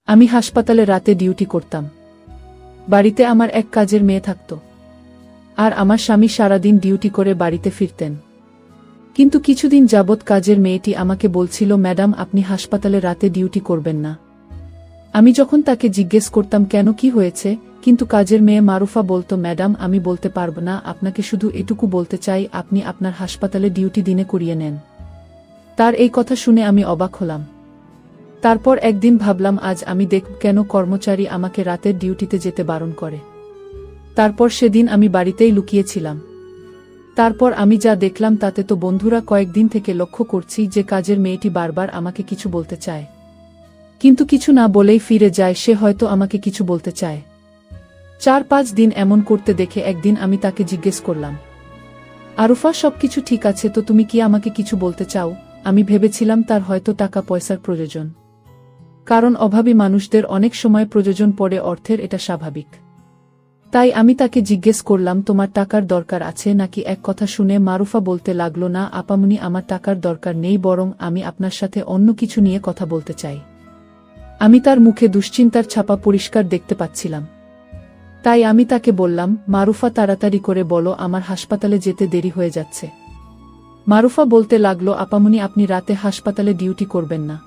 আমি হাসপাতালে রাতে ডিউটি করতাম। বাড়িতে আমার এক কাজের মেয়ে থাকত, আর আমার স্বামী সারাদিন ডিউটি করে বাড়িতে ফিরতেন। কিন্তু কিছুদিন যাবৎ কাজের মেয়েটি আমাকে বলছিল, ম্যাডাম আপনি হাসপাতালে রাতে ডিউটি করবেন না। আমি যখন তাকে জিজ্ঞেস করতাম কেন, কি হয়েছে, কিন্তু কাজের মেয়ে মারুফা বলতো, ম্যাডাম আমি বলতে পারব না, আপনাকে শুধু এটুকু বলতে চাই আপনি আপনার হাসপাতালে ডিউটি দিনে করিয়ে নেন। তার এই কথা শুনে আমি অবাক হলাম। তারপর একদিন ভাবলাম আজ আমি দেখব কেন কর্মচারী আমাকে রাতের ডিউটিতে যেতে বারণ করে। তারপর সেদিন আমি বাড়িতেই লুকিয়েছিলাম। তারপর আমি যা দেখলাম তাতে তো বন্ধুরা কয়েকদিন থেকে লক্ষ্য করছি যে কাজের মেয়েটি বারবার আমাকে কিছু বলতে চায়, কিন্তু কিছু না বলেই ফিরে যায়। সে হয়তো আমাকে কিছু বলতে চায়। 4-5 দিন এমন করতে দেখে একদিন আমি তাকে জিজ্ঞেস করলাম, আরুফা সবকিছু ঠিক আছে তো, তুমি কি আমাকে কিছু বলতে চাও? আমি ভেবেছিলাম তার হয়তো টাকা পয়সার প্রয়োজন, কারণ অভাবী মানুষদের অনেক সময় প্রয়োজন পড়ে অর্থের, এটা স্বাভাবিক। তাই আমি তাকে জিজ্ঞেস করলাম, তোমার টাকার দরকার আছে নাকি? এক কথা শুনে মারুফা বলতে লাগলো, না আপামনি আমার টাকার দরকার নেই, বরং আমি আপনার সাথে অন্য কিছু নিয়ে কথা বলতে চাই। আমি তার মুখে দুশ্চিন্তার ছাপা পরিষ্কার দেখতে পাচ্ছিলাম। তাই আমি তাকে বললাম, মারুফা তাড়াতাড়ি করে বলো, আমার হাসপাতালে যেতে দেরি হয়ে যাচ্ছে। মারুফা বলতে লাগলো, আপামনি আপনি রাতে হাসপাতালে ডিউটি করবেন না।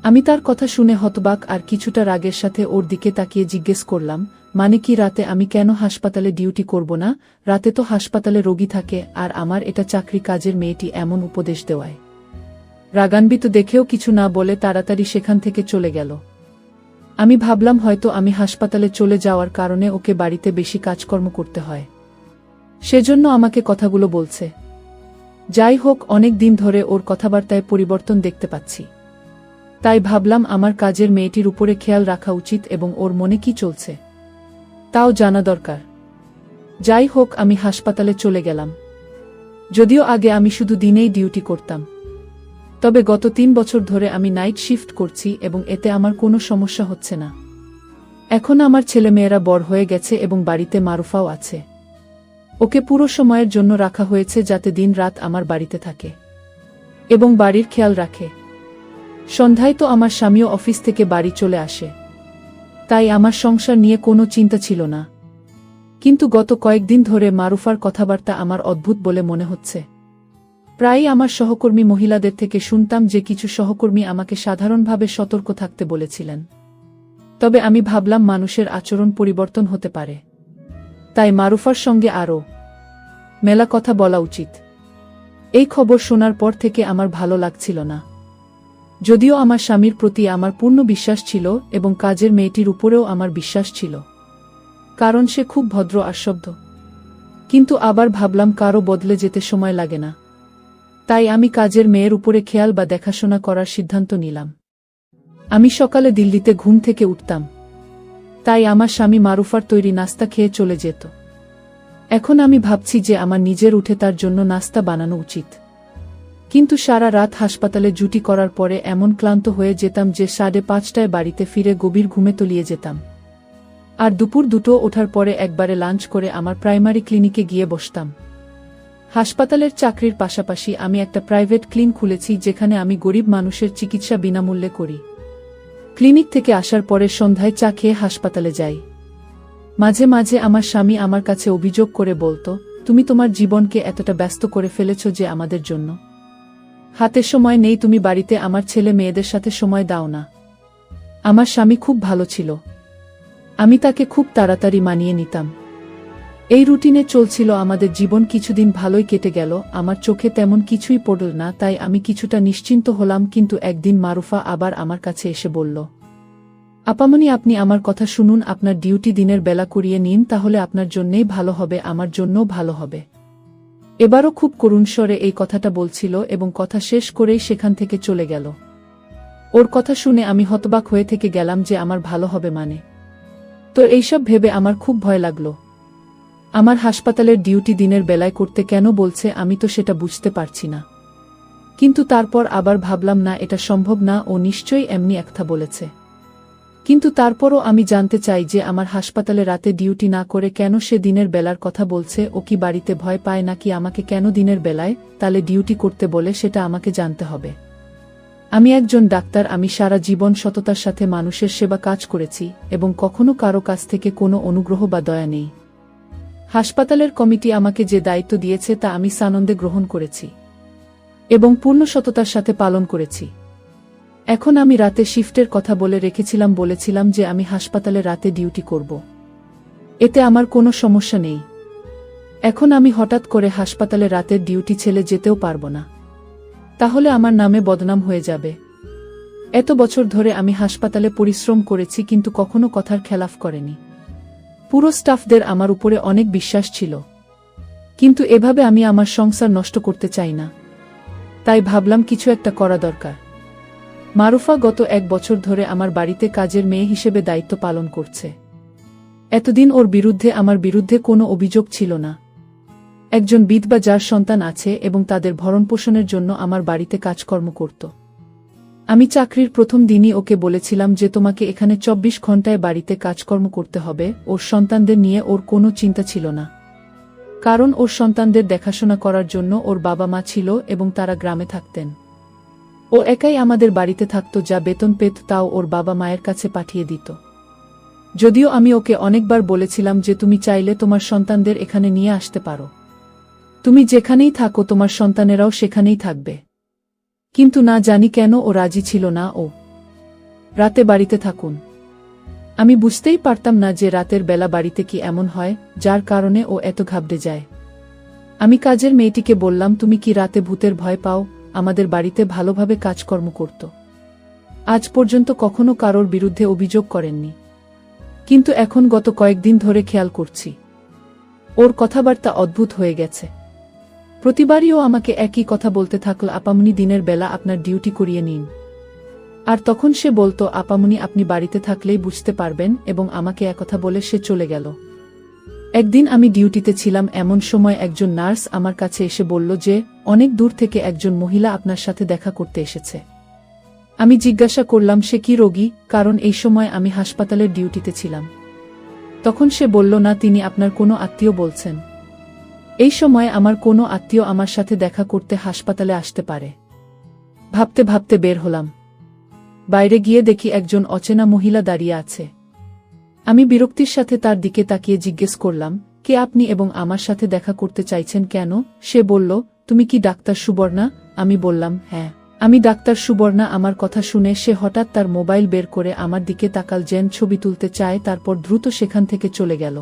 আমি তার কথা শুনে হতবাক আর কিছুটা রাগের সাথে ওর দিকে তাকিয়ে জিজ্ঞেস করলাম, মানে কি রাতে আমি কেন হাসপাতালে ডিউটি করব না? রাতে তো হাসপাতালে রোগী থাকে, আর আমার এটা চাকরি। কাজের মেয়েটি এমন উপদেশ দেওয়ায় রাগান্বিত দেখেও কিছু না বলে তাড়াতাড়ি সেখান থেকে চলে গেল। আমি ভাবলাম হয়তো আমি হাসপাতালে চলে যাওয়ার কারণে ওকে বাড়িতে বেশি কাজকর্ম করতে হয়, সেজন্য আমাকে কথাগুলো বলছে। যাই হোক, অনেক দিন ধরে ওর কথাবার্তায় পরিবর্তন দেখতে পাচ্ছি। তাই ভাবলাম আমার কাজের মেয়েটির উপরে খেয়াল রাখা উচিত এবং ওর মনে কি চলছে তাও জানা দরকার। যাই হোক, আমি হাসপাতালে চলে গেলাম। যদিও আগে আমি শুধু দিনেই ডিউটি করতাম, তবে গত 3 বছর ধরে আমি নাইট শিফট করছি এবং এতে আমার কোনো সমস্যা হচ্ছে না। এখন আমার ছেলেমেয়েরা বড় হয়ে গেছে এবং বাড়িতে মারুফাও আছে। ওকে পুরো সময়ের জন্য রাখা হয়েছে যাতে দিন রাত আমার বাড়িতে থাকে এবং বাড়ির খেয়াল রাখে। সন্ধ্যায় তো আমার স্বামীও অফিস থেকে বাড়ি চলে আসে, তাই আমার সংসার নিয়ে কোনো চিন্তা ছিল না। কিন্তু গত কয়েকদিন ধরে মারুফার কথাবার্তা আমার অদ্ভুত বলে মনে হচ্ছে। প্রায়ই আমার সহকর্মী মহিলাদের থেকে শুনতাম যে কিছু সহকর্মী আমাকে সাধারণভাবে সতর্ক থাকতে বলেছিলেন, তবে আমি ভাবলাম মানুষের আচরণ পরিবর্তন হতে পারে, তাই মারুফার সঙ্গে আরও মেলা কথা বলা উচিত। এই খবর শোনার পর থেকে আমার ভালো লাগছিল না। যদিও আমার স্বামীর প্রতি আমার পূর্ণ বিশ্বাস ছিল এবং কাজের মেয়েটির উপরেও আমার বিশ্বাস ছিল, কারণ সে খুব ভদ্র আর সভ্য, কিন্তু আবার ভাবলাম কারও বদলে যেতে সময় লাগে না। তাই আমি কাজের মেয়ের উপরে খেয়াল বা দেখাশোনা করার সিদ্ধান্ত নিলাম। আমি সকালে দিল্লিতে ঘুম থেকে উঠতাম, তাই আমার স্বামী মারুফার তৈরি নাস্তা খেয়ে চলে যেত। এখন আমি ভাবছি যে আমার নিজের উঠে তার জন্য নাস্তা বানানো উচিত, কিন্তু সারা রাত হাসপাতালে ডিউটি করার পরে এমন ক্লান্ত হয়ে যেতাম যে 5:30টায় বাড়িতে ফিরে গভীর ঘুমে তলিয়ে যেতাম। আর দুপুর 2টো ওঠার পরে একবারে লাঞ্চ করে আমার প্রাইমারি ক্লিনিকে গিয়ে বসতাম। হাসপাতালের চাকরির পাশাপাশি আমি একটা প্রাইভেট ক্লিনিক খুলেছি যেখানে আমি গরিব মানুষের চিকিৎসা বিনামূল্যে করি। ক্লিনিক থেকে আসার পরে সন্ধ্যায় চা খেয়ে হাসপাতালে যাই। মাঝে মাঝে আমার স্বামী আমার কাছে অভিযোগ করে বলতো, তুমি তোমার জীবনকে এতটা ব্যস্ত করে ফেলেছ যে আমাদের জন্য হাতে সময় নেই, তুমি বাড়িতে আমার ছেলে মেয়েদের সাথে সময় দাও না। আমার স্বামী খুব ভালো ছিল, আমি তাকে খুব তাড়াতাড়ি মানিয়ে নিতাম। এই রুটিনে চলছিল আমাদের জীবন। কিছুদিন ভালোই কেটে গেল, আমার চোখে তেমন কিছুই পড়ল না, তাই আমি কিছুটা নিশ্চিন্ত হলাম। কিন্তু একদিন মারুফা আবার আমার কাছে এসে বলল, আপামনি আপনি আমার কথা শুনুন, আপনার ডিউটি দিনের বেলা করিয়ে নিন, তাহলে আপনার জন্যেই ভালো হবে, আমার জন্যও ভালো হবে। এবারও খুব করুণ স্বরে এই কথাটা বলছিল এবং কথা শেষ করেই সেখান থেকে চলে গেল। ওর কথা শুনে আমি হতবাক হয়ে থেকে গেলাম যে আমার ভালো হবে মানে। তো এইসব ভেবে আমার খুব ভয় লাগলো। আমার হাসপাতালের ডিউটি দিনের বেলায় করতে কেন বলছে, আমি তো সেটা বুঝতে পারছি না। কিন্তু তারপর আবার ভাবলাম না, এটা সম্ভব না, ও নিশ্চয়ই এমনি একটা বলেছে। কিন্তু তারপরও আমি জানতে চাই যে আমার হাসপাতালে রাতে ডিউটি না করে কেন সে দিনের বেলার কথা বলছে। ও কি বাড়িতে ভয় পায় নাকি আমাকে কেন দিনের বেলায় তাহলে ডিউটি করতে বলে, সেটা আমাকে জানতে হবে। আমি একজন ডাক্তার, আমি সারা জীবন সততার সাথে মানুষের সেবা কাজ করেছি এবং কখনো কারো কাছ থেকে কোনো অনুগ্রহ বা দয়া নেই। হাসপাতালের কমিটি আমাকে যে দায়িত্ব দিয়েছে তা আমি সানন্দে গ্রহণ করেছি এবং পূর্ণ সততার সাথে পালন করেছি। এখন আমি রাতে শিফটের কথা বলেছিলাম যে আমি হাসপাতালে রাতে ডিউটি করব। এতে আমার কোনো সমস্যা নেই। এখন আমি হঠাৎ করে হাসপাতালে রাতের ডিউটি ছেড়ে যেতেও পারব না, তাহলে আমার নামে বদনাম হয়ে যাবে। এত বছর ধরে আমি হাসপাতালে পরিশ্রম করেছি কিন্তু কখনো কথার খেলাফ করেনি। পুরো স্টাফদের আমার উপরে অনেক বিশ্বাস ছিল, কিন্তু এভাবে আমি আমার সংসার নষ্ট করতে চাই না। তাই ভাবলাম কিছু একটা করা দরকার। মারুফা গত 1 বছর ধরে আমার বাড়িতে কাজের মেয়ে হিসেবে দায়িত্ব পালন করছে। এতদিন ওর বিরুদ্ধে আমার বিরুদ্ধে কোনো অভিযোগ ছিল না। একজন বিধবা যার সন্তান আছে এবং তাদের ভরণপোষণের জন্য আমার বাড়িতে কাজকর্ম করত। আমি চাকরির প্রথম দিনই ওকে বলেছিলাম যে তোমাকে এখানে 24 ঘন্টায় বাড়িতে কাজকর্ম করতে হবে। ওর সন্তানদের নিয়ে ওর কোনো চিন্তা ছিল না, কারণ ওর সন্তানদের দেখাশোনা করার জন্য ওর বাবা মা ছিল এবং তারা গ্রামে থাকতেন। ও একাই আমাদের বাড়িতে থাকত, যা বেতন পেত তাও ওর বাবা মায়ের কাছে পাঠিয়ে দিত। যদিও আমি ওকে অনেকবার বলেছিলাম যে তুমি চাইলে তোমার সন্তানদের এখানে নিয়ে আসতে পারো, তুমি যেখানেই থাকো তোমার সন্তানেরাও সেখানেই থাকবে, কিন্তু না জানি কেন ও রাজি ছিল না। ও রাতে বাড়িতে থাকুন। আমি বুঝতেই পারতাম না যে রাতের বেলা বাড়িতে কি এমন হয় যার কারণে ও এত ঘাবড়ে যায়। আমি কাজের মেয়েটিকে বললাম, তুমি কি রাতে ভূতের ভয় পাও? আমাদের বাড়িতে ভালোভাবে কাজকর্ম করত, আজ পর্যন্ত কখনো কারোর বিরুদ্ধে অভিযোগ করেননি, কিন্তু এখন গত কয়েকদিন ধরে খেয়াল করছি ওর কথাবার্তা অদ্ভুত হয়ে গেছে। প্রতিবারই ও আমাকে একই কথা বলতে থাকল, আপামনি দিনের বেলা আপনার ডিউটি করিয়ে নিন। আর তখন সে বলতো, আপামনি আপনি বাড়িতে থাকলেই বুঝতে পারবেন, এবং আমাকে একথা বলে সে চলে গেল। একদিন আমি ডিউটিতে ছিলাম, এমন সময় একজন নার্স আমার কাছে এসে বলল যে অনেক দূর থেকে একজন মহিলা আপনার সাথে দেখা করতে এসেছে। আমি জিজ্ঞাসা করলাম সে কি রোগী, কারণ এই সময় আমি হাসপাতালের ডিউটিতে ছিলাম। তখন সে বলল, না, তিনি আপনার কোনো আত্মীয় বলছেন। এই সময় আমার কোনো আত্মীয় আমার সাথে দেখা করতে হাসপাতালে আসতে পারে। ভাবতে ভাবতে বের হলাম। বাইরে গিয়ে দেখি একজন অচেনা মহিলা দাঁড়িয়ে আছে। আমি বিরক্তির সাথে তার দিকে তাকিয়ে জিজ্ঞেস করলাম, কে আপনি এবং আমার সাথে দেখা করতে চাইছেন কেন? সে বলল, তুমি কি ডাক্তার সুবর্ণা? আমি বললাম, হ্যাঁ, আমি ডাক্তার সুবর্ণা। আমার কথা শুনে সে হঠাৎ তার মোবাইল বের করে আমার দিকে তাকাল, যেন ছবি তুলতে চায়, তারপর দ্রুত সেখান থেকে চলে গেল।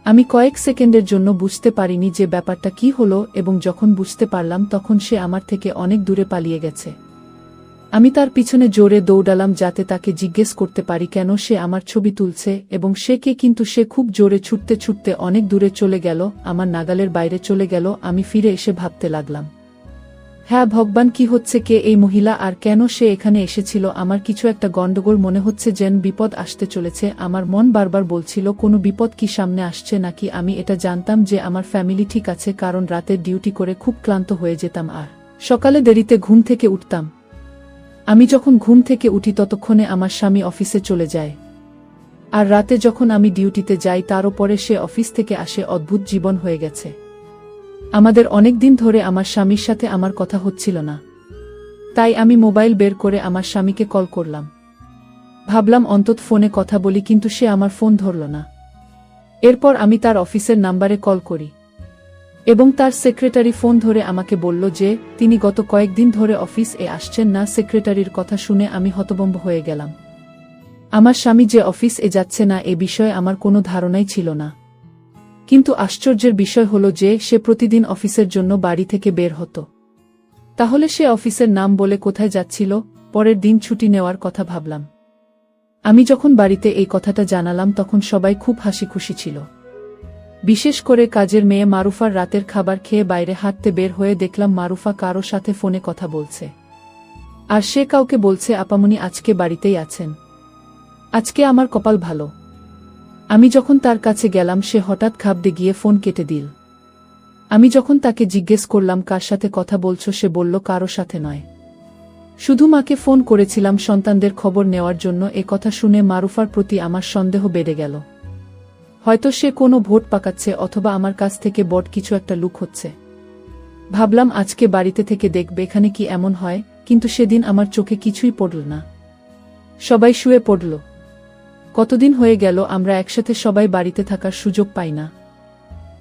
আমি কয়েক সেকেন্ডের জন্য বুঝতে পারিনি যে ব্যাপারটা কি হলো, এবং যখন বুঝতে পারলাম তখন সে আমার থেকে অনেক দূরে পালিয়ে গেছে। আমি তার পিছনে জোরে দৌড়ালাম যাতে তাকে জিজ্ঞেস করতে পারি কেন সে আমার ছবি তুলছে এবং সে কে, কিন্তু সে খুব জোরে ছুটতে ছুটতে অনেক দূরে চলে গেল, আমার নাগালের বাইরে চলে গেল। আমি ফিরে এসে ভাবতে লাগলাম, হ্যাঁ ভগবান, কি হচ্ছে? কে এই মহিলা আর কেন সে এখানে এসেছিল? আমার কিছু একটা গন্ডগোল মনে হচ্ছে, যেন বিপদ আসতে চলেছে। আমার মন বারবার বলছিল কোনো বিপদ কি সামনে আসছে নাকি। আমি এটা জানতাম যে আমার ফ্যামিলি ঠিক আছে, কারণ রাতের ডিউটি করে খুব ক্লান্ত হয়ে যেতাম আর সকালে দেরিতে ঘুম থেকে উঠতাম। আমি যখন ঘুম থেকে উঠি ততক্ষণে আমার স্বামী অফিসে চলে যায়, আর রাতে যখন আমি ডিউটিতে যাই তারও পরে সে অফিস থেকে আসে। অদ্ভুত জীবন হয়ে গেছে আমাদের। অনেক দিন ধরে আমার স্বামীর সাথে আমার কথা হচ্ছিল না, তাই আমি মোবাইল বের করে আমার স্বামীকে কল করলাম। ভাবলাম অন্তত ফোনে কথা বলি, কিন্তু সে আমার ফোন ধরল না। এরপর আমি তার অফিসের নাম্বারে কল করি এবং তার সেক্রেটারি ফোন ধরে আমাকে বলল যে তিনি গত কয়েকদিন ধরে অফিস এ আসছেন না। সেক্রেটারির কথা শুনে আমি হতভম্ব হয়ে গেলাম। আমার স্বামী যে অফিস এ যাচ্ছে না এ বিষয়ে আমার কোনো ধারণাই ছিল না, কিন্তু আশ্চর্যের বিষয় হলো যে সে প্রতিদিন অফিসের জন্য বাড়ি থেকে বের হতো। তাহলে সে অফিসের নাম বলে কোথায় যাচ্ছিল? পরের দিন ছুটি নেওয়ার কথা ভাবলাম। আমি যখন বাড়িতে এই কথাটা জানালাম তখন সবাই খুব হাসি খুশি ছিল। বিশেষ করে কাজের মেয়ে মারুফার। রাতের খাবার খেয়ে বাইরে হাঁটতে বের হয়ে দেখলাম মারুফা কারো সাথে ফোনে কথা বলছে, আর সে কাউকে বলছে আপামনি আজকে বাড়িতেই আছেন। আজকে আমার কপাল ভালো। আমি যখন তার কাছে গেলাম সে হঠাৎ ঘাবড়ে গিয়ে ফোন কেটে দিল। আমি যখন তাকে জিজ্ঞেস করলাম কার সাথে কথা বলছো, সে বলল কারো সাথে নয়, শুধু মাকে ফোন করেছিলাম সন্তানদের খবর নেওয়ার জন্য। এ কথা শুনে মারুফার প্রতি আমার সন্দেহ বেড়ে গেল। হয়তো সে কোনো ভোট পাকাচ্ছে অথবা আমার কাছ থেকে বড় কিছু একটা লুক হচ্ছে। ভাবলাম আজকে বাড়িতে থেকে দেখবে এখানে কি এমন হয়, কিন্তু সেদিন আমার চোখে কিছুই পড়ল না। সবাই শুয়ে পড়ল। কতদিন হয়ে গেল আমরা একসাথে সবাই বাড়িতে থাকার সুযোগ পাই না।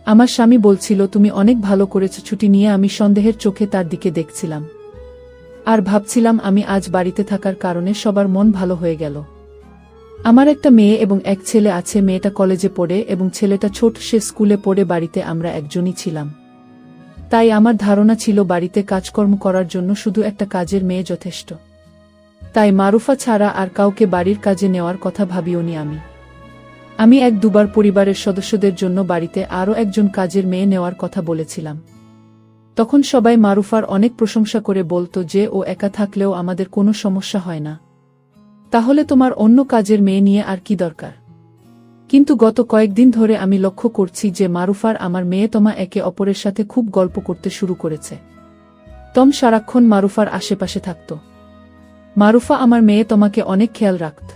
আমার স্বামী বলছিল, তুমি অনেক ভালো করেছ ছুটি নিয়ে। আমি সন্দেহের চোখে তার দিকে দেখছিলাম আর ভাবছিলাম আমি আজ বাড়িতে থাকার কারণে সবার মন ভালো হয়ে গেল। আমার একটা মেয়ে এবং এক ছেলে আছে। মেয়েটা কলেজে পড়ে এবং ছেলেটা ছোট, সে স্কুলে পড়ে। বাড়িতে আমরা একজনই ছিলাম। তাই আমার ধারণা ছিল বাড়িতে কাজকর্ম করার জন্য শুধু একটা কাজের মেয়ে যথেষ্ট। তাই মারুফা ছাড়া আর কাউকে বাড়ির কাজে নেওয়ার কথা ভাবিওনি আমি এক দুবার পরিবারের সদস্যদের জন্য বাড়িতে আরও একজন কাজের মেয়ে নেওয়ার কথা বলেছিলাম। তখন সবাই মারুফার অনেক প্রশংসা করে বলতো যে ও একা থাকলেও আমাদের কোনো সমস্যা হয় না। তাহলে তোমার অন্য কাজের মেয়ে নিয়ে আর কি দরকার? কিন্তু গত কয়েকদিন ধরে আমি লক্ষ্য করছি যে মারুফার আমার মেয়ে তমা একে অপরের সাথে খুব গল্প করতে শুরু করেছে। তম সারাক্ষণ মারুফার আশেপাশে থাকত। মারুফা আমার মেয়ে তোমাকে অনেক খেয়াল রাখত।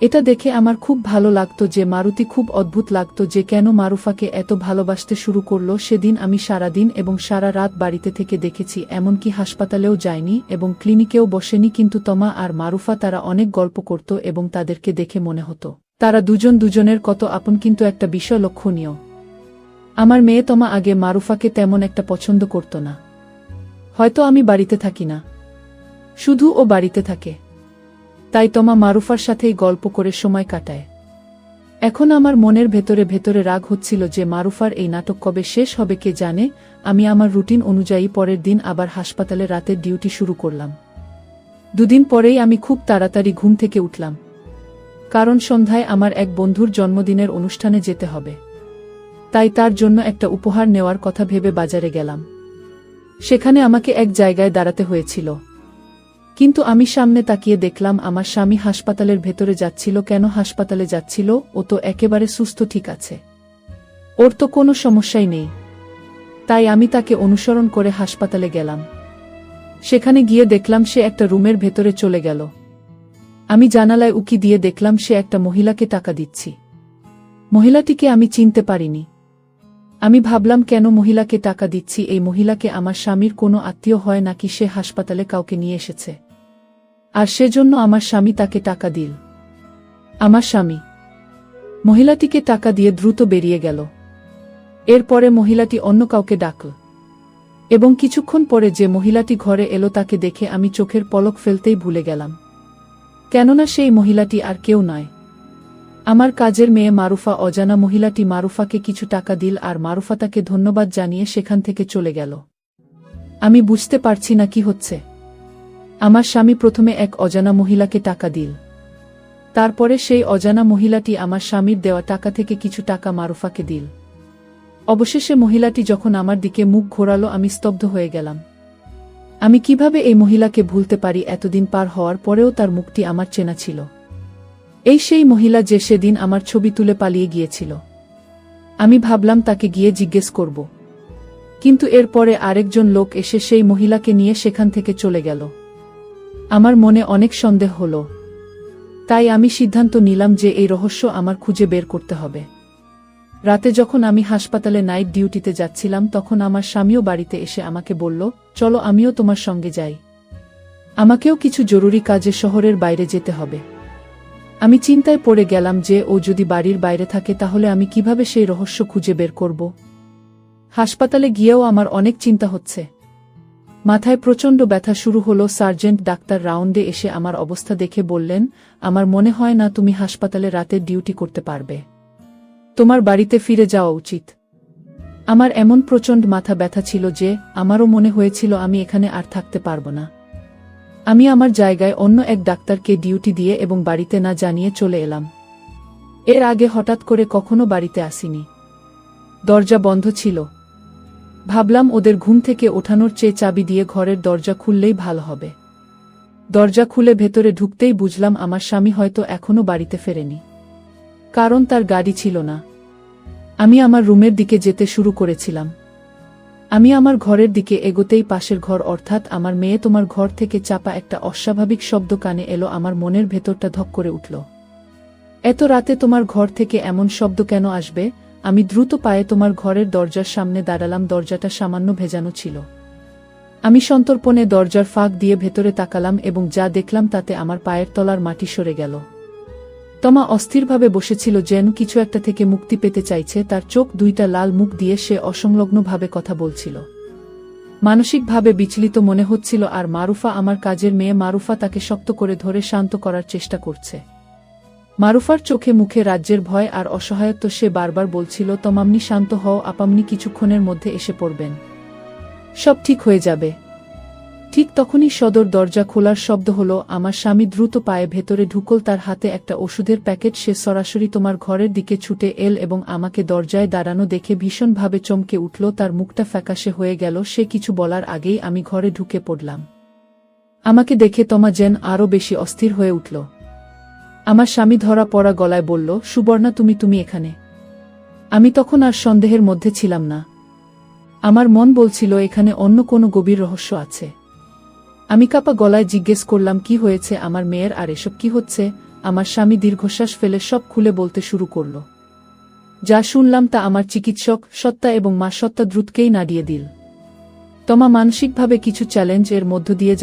এটা দেখে আমার খুব ভালো লাগতো যে মারুতি খুব অদ্ভুত লাগতো যে কেন মারুফাকে এত ভালোবাসতে শুরু করলো। সেদিন আমি সারা দিন এবং সারা রাত বাড়িতে থেকে দেখেছি, এমনকি হাসপাতালেও যায়নি এবং ক্লিনিকেও বসেনি, কিন্তু তমা আর মারুফা তারা অনেক গল্প করত এবং তাদেরকে দেখে মনে হতো তারা দুজন দুজনের কত আপন। কিন্তু একটা বিষয় লক্ষণীয়, আমার মেয়ে তমা আগে মারুফাকে তেমন একটা পছন্দ করত না। হয়তো আমি বাড়িতে থাকি না, শুধু ও বাড়িতে থাকে, তাই তমা মারুফার সাথেই গল্প করে সময় কাটায়। এখন আমার মনের ভেতরে ভেতরে রাগ হচ্ছিল যে মারুফার এই নাটক কবে শেষ হবে কে জানে। আমি আমার রুটিন অনুযায়ী পরের দিন আবার হাসপাতালে রাতের ডিউটি শুরু করলাম। দুদিন পরেই আমি খুব তাড়াতাড়ি ঘুম থেকে উঠলাম, কারণ সন্ধ্যায় আমার এক বন্ধুর জন্মদিনের অনুষ্ঠানে যেতে হবে। তাই তার জন্য একটা উপহার নেওয়ার কথা ভেবে বাজারে গেলাম। সেখানে আমাকে এক জায়গায় দাঁড়াতে হয়েছিল, কিন্তু আমি সামনে তাকিয়ে দেখলাম আমার স্বামী হাসপাতালের ভেতরে যাচ্ছিল। কেন হাসপাতালে যাচ্ছিল? ও তো একেবারে সুস্থ, ঠিক আছে, ওর তো কোনো সমস্যাই নেই। তাই আমি তাকে অনুসরণ করে হাসপাতালে গেলাম। সেখানে গিয়ে দেখলাম সে একটা রুমের ভেতরে চলে গেল। আমি জানালায় উকি দিয়ে দেখলাম সে একটা মহিলাকে টাকা দিচ্ছি। মহিলাটিকে আমি চিনতে পারিনি। আমি ভাবলাম কেন মহিলাকে টাকা দিচ্ছি? এই মহিলাকে আমার স্বামীর কোনো আত্মীয় হয় নাকি সে হাসপাতালে কাউকে নিয়ে এসেছে আর সেজন্য আমার স্বামী তাকে টাকা দিল? আমার স্বামী মহিলাটিকে টাকা দিয়ে দ্রুত বেরিয়ে গেল। এরপরে মহিলাটি অন্য কাউকে ডাকল এবং কিছুক্ষণ পরে যে মহিলাটি ঘরে এলো তাকে দেখে আমি চোখের পলক ফেলতেই ভুলে গেলাম, কেননা সেই মহিলাটি আর কেউ নয়, আমার কাজের মেয়ে মারুফা। অজানা মহিলাটি মারুফাকে কিছু টাকা দিল আর মারুফা তাকে ধন্যবাদ জানিয়ে সেখান থেকে চলে গেল। আমি বুঝতে পারছি না কি হচ্ছে। আমার স্বামী প্রথমে এক অজানা মহিলাকে টাকা দিল, তারপরে সেই অজানা মহিলাটি আমার স্বামীর দেওয়া টাকা থেকে কিছু টাকা মারুফাকে দিল। অবশেষে মহিলাটি যখন আমার দিকে মুখ ঘোরালো আমি স্তব্ধ হয়ে গেলাম। আমি কিভাবে এই মহিলাকে ভুলতে পারি? এতদিন পার হওয়ার পরেও তার মুখটি আমার চেনা ছিল। এই সেই মহিলা যে সেদিন আমার ছবি তুলে পালিয়ে গিয়েছিল। আমি ভাবলাম তাকে গিয়ে জিজ্ঞেস করব, কিন্তু এরপরে আরেকজন লোক এসে সেই মহিলাকে নিয়ে সেখান থেকে চলে গেল। আমার মনে অনেক সন্দেহ হলো, তাই আমি সিদ্ধান্ত নিলাম যে এই রহস্য আমার খুঁজে বের করতে হবে। রাতে যখন আমি হাসপাতালে নাইট ডিউটিতে যাচ্ছিলাম তখন আমার স্বামীও বাড়িতে এসে আমাকে বলল, চলো আমিও তোমার সঙ্গে যাই, আমাকেও কিছু জরুরি কাজে শহরের বাইরে যেতে হবে। আমি চিন্তায় পড়ে গেলাম যে ও যদি বাড়ির বাইরে থাকে তাহলে আমি কিভাবে সেই রহস্য খুঁজে বের করব। হাসপাতালে গিয়েও আমার অনেক চিন্তা হচ্ছে। মাথায় প্রচণ্ড ব্যথা শুরু হলো। সার্জেন্ট ডাক্তার রাউন্ডে এসে আমার অবস্থা দেখে বললেন, আমার মনে হয় না তুমি হাসপাতালে রাতের ডিউটি করতে পারবে, তোমার বাড়িতে ফিরে যাওয়া উচিত। আমার এমন প্রচণ্ড মাথা ব্যথা ছিল যে আমারও মনে হয়েছিল আমি এখানে আর থাকতে পারব না। আমি আমার জায়গায় অন্য এক ডাক্তারকে ডিউটি দিয়ে এবং বাড়িতে না জানিয়ে চলে এলাম। এর আগে হঠাৎ করে কখনো বাড়িতে আসিনি। দরজা বন্ধ ছিল। ভাবলাম ওদের ঘুম থেকে ওঠানোর চেয়ে চাবি দিয়ে ঘরের দরজা খুললেই ভালো হবে। দরজা খুলে ভেতরে ঢুকতেই বুঝলাম আমার স্বামী হয়তো এখনো বাড়িতে ফেরেনি, কারণ তার গাড়ি ছিল না। আমি আমার রুমের দিকে যেতে শুরু করেছিলাম। আমি আমার ঘরের দিকে এগোতেই পাশের ঘর অর্থাৎ আমার মেয়ে তোমার ঘর থেকে চাপা একটা অস্বাভাবিক শব্দ কানে এলো। আমার মনের ভেতরটা ধক করে উঠল। এত রাতে তোমার ঘর থেকে এমন শব্দ কেন আসবে? আমি দ্রুত পায়ে তোমার ঘরের দরজার সামনে দাঁড়ালাম। দরজাটা সামান্য ভেজানো ছিল। আমি সন্তর্পণে দরজার ফাঁক দিয়ে ভেতরে তাকালাম এবং যা দেখলাম তাতে আমার পায়ের তলার মাটি সরে গেল। তমা অস্থিরভাবে বসেছিল, যেন কিছু একটা থেকে মুক্তি পেতে চাইছে। তার চোখ দুইটা লাল, মুখ দিয়ে সে অসংলগ্নভাবে কথা বলছিল। মানসিকভাবে বিচলিত মনে হচ্ছিল। আর মারুফা, আমার কাজের মেয়ে মারুফা, তাকে শক্ত করে ধরে শান্ত করার চেষ্টা করছে। মারুফার চোখে মুখে রাজ্যের ভয় আর অসহায়ত্ব। সে বারবার বলছিল, তমামনি শান্ত হও, আপামনি কিছুক্ষণের মধ্যে এসে পড়বেন, সব ঠিক হয়ে যাবে। ঠিক তখনই সদর দরজা খোলার শব্দ হলো। আমার স্বামী দ্রুত পায়ে ভেতরে ঢুকল। তার হাতে একটা ওষুধের প্যাকেট। সে সরাসরি তোমার ঘরের দিকে ছুটে এল এবং আমাকে দরজায় দাঁড়ানো দেখে ভীষণভাবে চমকে উঠল। তার মুখটা ফ্যাকাশে হয়ে গেল। সে কিছু বলার আগেই আমি ঘরে ঢুকে পড়লাম। আমাকে দেখে তমা যেন আরও বেশি অস্থির হয়ে উঠল। আমার স্বামী ধরা পড়া গলায় বলল, সুবর্ণা, তুমি এখানে? আমি তখন আর সন্দেহের মধ্যে ছিলাম না। আমার মন বলছিল এখানে অন্য কোনো গভীর রহস্য আছে। আমি কাঁপা গলায় জিজ্ঞেস করলাম, কি হয়েছে আমার মেয়ের, আর এসব কি হচ্ছে? আমার স্বামী দীর্ঘশ্বাস ফেলে সব খুলে বলতে শুরু করল। যা শুনলাম তা আমার চিকিৎসক সত্তা এবং মা সত্তা দ্রুতকেই নাড়িয়ে দিল। তমা মানসিকভাবে কিছু চ্যালেঞ্জ এর মধ্য দিয়ে